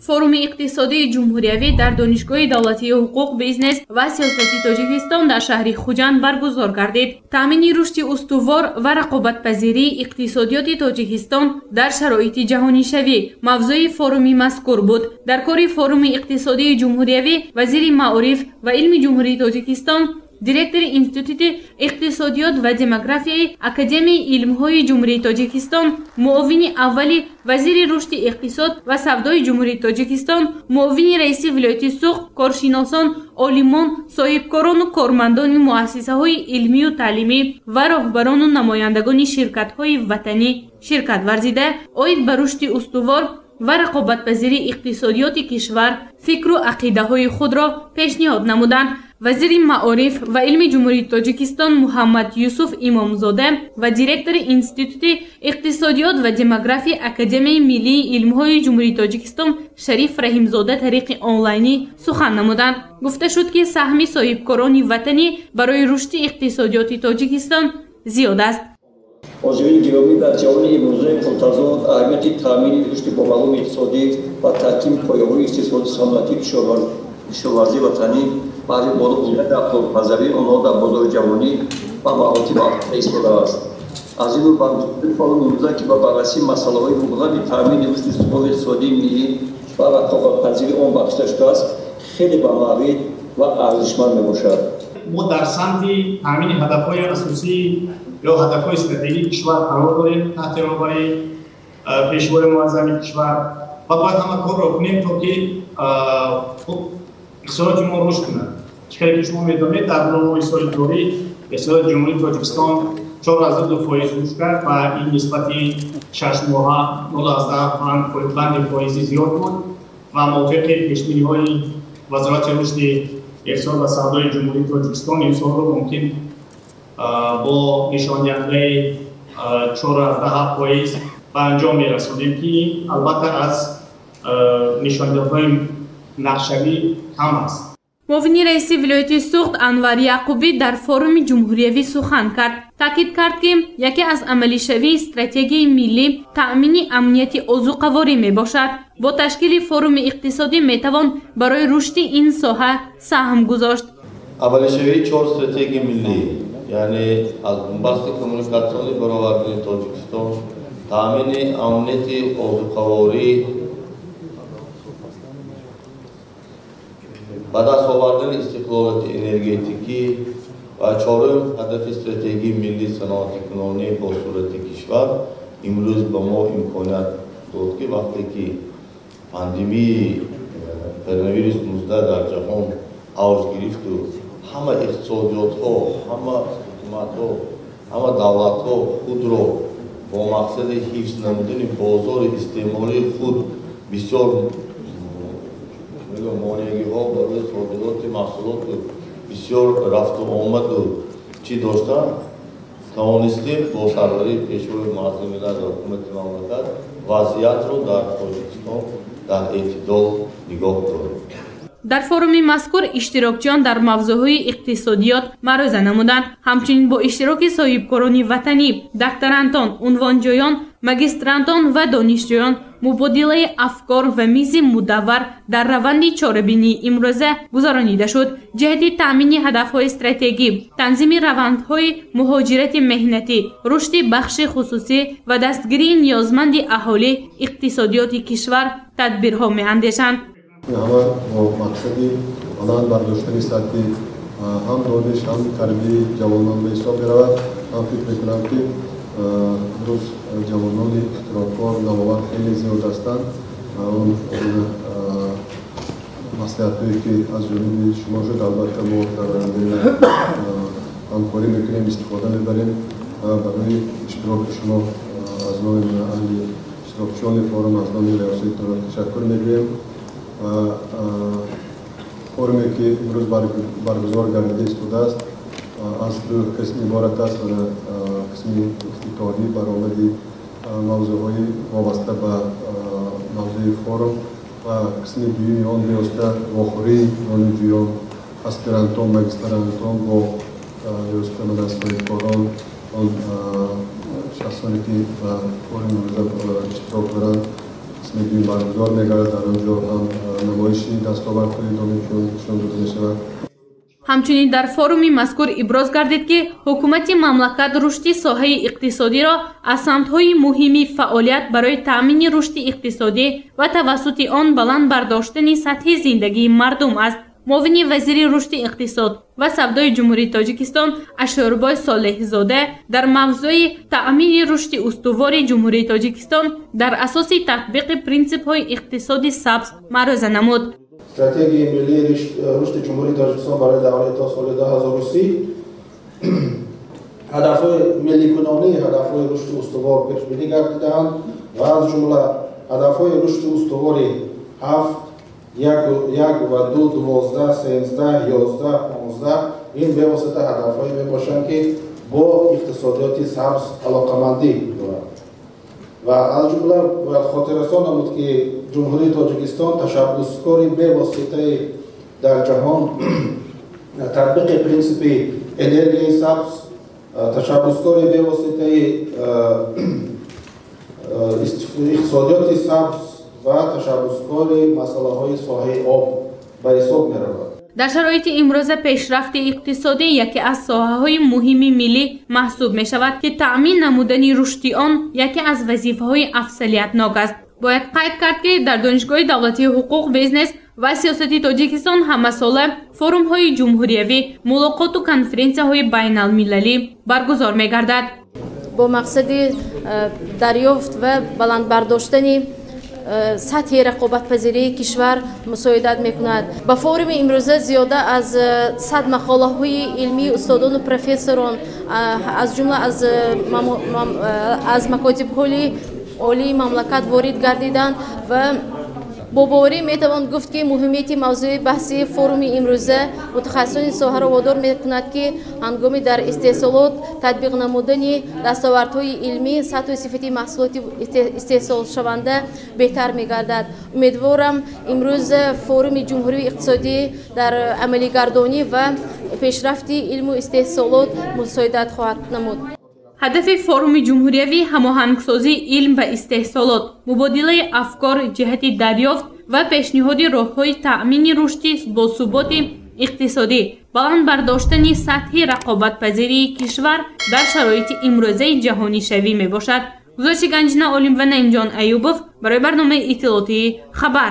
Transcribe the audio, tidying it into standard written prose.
форуми иқтисодии ҷумҳуриявӣ дар донишгоҳи давлатии ҳуқуқ, бизнес ва сиёсати Тоҷикистон дар шаҳри Хуҷанд баргузор гардид. таъмини рушди устувор ва рақобатпазирии иқтисодиёти Тоҷикистон дар шароити ҷаҳонишавӣ мавзӯи форуми мазкур буд. дар кори форуми иқтисодии ҷумҳуриявӣ вазири маориф ва илми ҷумҳурии Тоҷикистон, директори Институти иқтисодиёт ва демографияи Академияи илмҳои ҷумҳурии Тоҷикистон, муовини аввали вазири рушди иқтисод ва савдои ҷумҳурии Тоҷикистон, муовини раиси вилояти Суғд, коршиносон, олимон, соҳибкорону кормандони муассисаҳои илмию таълимӣ ва роҳбарону намояндагони ширкатҳои ватанӣ ширкат варзида, оид ба рушди устувор ва рақобатпазирии иқтисодиёти кишвар фикру ақидаҳои худро пешниҳод намуданд. вазири маориф ва илми ҷумҳурии Тоҷикистон Муҳаммад Юсуф Имомзода ва директори Институти иқтисодиёт ва демографияи Академияи миллии илмҳои ҷумҳурии Тоҷикистон Шариф Раҳимзода тариқи онлайнӣ сухан намуданд. гуфта шуд, ки саҳми соҳибкорони ватанӣ барои рушди иқтисодиёти Тоҷикистон зиёд аст. ҳозирини гиромӣ, дар ҷавони имрӯзаи пуртазод аҳамияти таъмини рушди бомаълум иқтисодӣ ва таркиби пояҳои истиқболи санъатии кишоварзии ватанӣ баъди боло бурдани автобазари онҳо дар бозори ҷавонӣ ба маротиб афзода истодааст. аз ин рӯ баргузории форум имрӯза, ки ба баррасии масъалаҳои мубҳами таъмини рушди истиқболи иқтисодии миллӣ ва рақобатпазирии он бахшида шудааст, хеле бамаврид ва арзишманд мебошад. мо дар самти таъмини ҳадафҳои асосӣ ё ҳадафҳои стратегии кишвар қарор дорем таҳти роҳбарии пешвои муаззами кишвар ва бояд ҳама корро кунем, то ки иқтисодиёти мо рушд кунад. чикаре ки шумо медонед, дар ноҳои соли ҷорӣ иқтисоди ҷумҳурии Тоҷикистон 4.2% рушд кард ва ин нисбати 6 моҳа 0.1 банди фоизӣ зиёд буд ва мувофиқи пешбиниҳои вазорати рушди иқтисод ва савдои ҷумҳурии Тоҷикистон ин солро мумкин бо нишондиҳандаи 4.7% ба анҷом мерасонем, ки албатта аз нишондиҳаҳои нақшавӣ кам аст. муовини раиси вилояти Суғд Анвар Яъқубӣ дар форуми ҷумҳуриявӣ сухан кард. таъкид кард, ки яке аз амалишавии стратегияи миллӣ таъмини амнияти озуқаворӣ мебошад. бо ташкили форуми иқтисодӣ метавон барои рушди ин соҳа саҳм гузошт. амалишавии 4 стратегияи миллӣ, яъне аз бумбасти коммуникатсиони баровардани Тоҷикистон, таъмини амнияти озуқаворӣ, ба даст овардани истиқлолияти энергетикӣ ва чорум ҳадафи стратегияи миллии саноатикунонӣ бо сурати кишвар имрӯз ба мо имконият дод, ки вақте ки пандемияи коронавирус 19 дар ҷаҳон авҷ гирифту ҳама иқтисодиётҳо, ҳама ҳукуматҳо, ҳама давлатҳо худро бо мақсади ҳифз намудани бозори истеъмолии худ бисёр монеагиҳо барои содироти маҳсулоту бисёр рафту омаду чӣ доштан, тавонистем бо сарварии пешвои муаззами миллат ва ҳукумати мамлакат вазъиятро дар Тоҷикистон дар эътидол нигоҳ дорем. дар форуми мазкур иштирокчиён дар мавзӯъҳои иқтисодиёт маъруза намуданд. ҳамчунин бо иштироки соҳибкорони ватанӣ, докторантон, унвонҷоён, магистрантон ва донишҷӯён мубодилаи афкор ва мизи мудаввар дар раванди чорабинии имрӯза гузаронида шуд. ҷиҳати таъмини ҳадафҳои стратегӣ, танзими равандҳои муҳоҷирати меҳнатӣ, рушди бахши хусусӣ ва дастгирии ниёзманди аҳолӣ иқтисодиёти кишвар тадбирҳо меандешанд. ҳама бо мақсади баланд бардоштани сатҳи ҳам дониш, ҳам тарбияи ҷавонон ба ҳисоб меравад. ман фикр мекунам, ки имрӯз ҷавонони ихтироъкор, навовар хеле зиёд ҳастанд. он маслиҳатҳое ки аз ҷониби шумо шуд, албатта мо дар оянда ҳамкорӣ мекунем, истифода мебарем. барои иштироки шумо аз номи аҳли иштирокчиёни форум, аз номи риёсатиро ташаккур мегӯем. форуме ки имрӯз баргузор гардида истодааст, аз ду қисм иборат аст. қисми ифтитоҳӣ баромади мавзӯъҳои вобаста ба мавзӯи форум ва қисми дуюми он меёста вохӯрии донишҷӯён, аспирантон, магистрантон бо ёстаман аз соҳибкорон, он шахсоне ки ба форуми имрӯза иштирок доранд, قسم دوم برگزار می‌گردد. در آنجا هم نمایشی دستاوردهای دانشجویان نشان داده می‌شود. همچنین در فورومی مذکور ابراز گردید که حکومت مملکت رشد ساحه اقتصادی را از سمت‌های مهمی فعالیت برای تأمین رشد اقتصادی و توسط آن بلند برداشتن سطح زندگی مردم است. معاون وزیر رشد اقتصاد و سودای جمهوری تاجیکستان اشوربای صالح زاده در موضوع تأمین رشد استوار جمهوری تاجیکستان در اساس تطبیق پرینسیپ‌های اقتصاد سبز معروضه نمود. استراتژی ملی رشد جمهوری تاجیکستان برای دوره تا سال 2030 هدف‌های ملی کنونی، هدف‌های رشد استوار پیش‌بینی گردیده‌اند و از جمله هدف‌های رشد استواری 7 1 و 2 12 13 11 15 این به واسطه هدف‌هایی میباشند که با اقتصادیات سبز علاقه‌مندی دارند و از جمله باید خاطر رسان نمود که جمهوری تاجیکستان تشبسکاری به واسطه در جهان تطبیق پرینسیپ انرژی سبز، تشبسکاری به واسطه اقتصادیات سبز و تشبسکاری مسائل ساحه آب به حساب می رود. در شرایط امروز پیشرفت اقتصادی یکی از ساحه‌های مهم ملی محسوب می شود که تأمین نمودن رشد آن یکی از وظیفه‌های افضلیت‌ناک است. باید قید کرد که در دانشگاه دولتی حقوق بیزنس و سیاستی تاجیکستان همساله فورum‌های جمهوریوی، ملاقات و کنفرانس‌های بین‌المللی برگزار می‌گردد. با مقصد دریافت و بلند برداشتن سطح رقابت‌پذیری کشور مساعدت می‌کند. با فورم امروزه زیاده از 100 مقاله‌های علمی استادان و پروفسوران از جمله از مکاتب‌های عالی مملکت وارد گردیدند و با باوری میتوان گفت که مهمیت موضوع بحثی فورم امروزه متخصصان ساحه را وادار میکند که هنگامی در استحصالات تطبیق نمودن دستاوردهای علمی سطح و صفت محصولات استحصال شونده بهتر میگردد. امیدوارم امروز فورم جمهوری اقتصادی در عملی گردانی و پیشرفت علم و استحصالات مساعدت خواهد نمود. هدف فورم جمهوریوی هماهنگسازی علم و استحصالات، مبادله افکار جهت دریافت و پیشنهاد راه‌های تأمین رشد با ثبات اقتصادی، بلند برداشتن سطح رقابت‌پذیری کشور در شرایط امروزه جهانی شوی می باشد. گزارش گنجینه عالم و نعیم جان ایوبوف برای برنامه اطلاعاتی خبر.